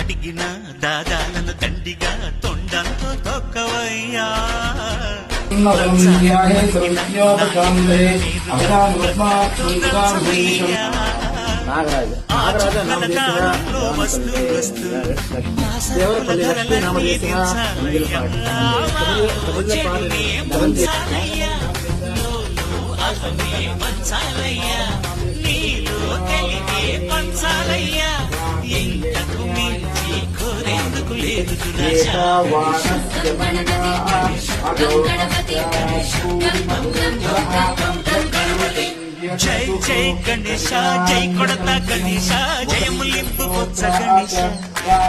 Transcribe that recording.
అడిగిన దాదాలను దండిగా తొండంతో తొక్కవయ్యా నీలో కలిగే పంచాలయ్యా ఇంతకు మించి కోరేందుకు లేదు జై జై గణేశ జై కొడత గణేశ జయములింపు గణేశ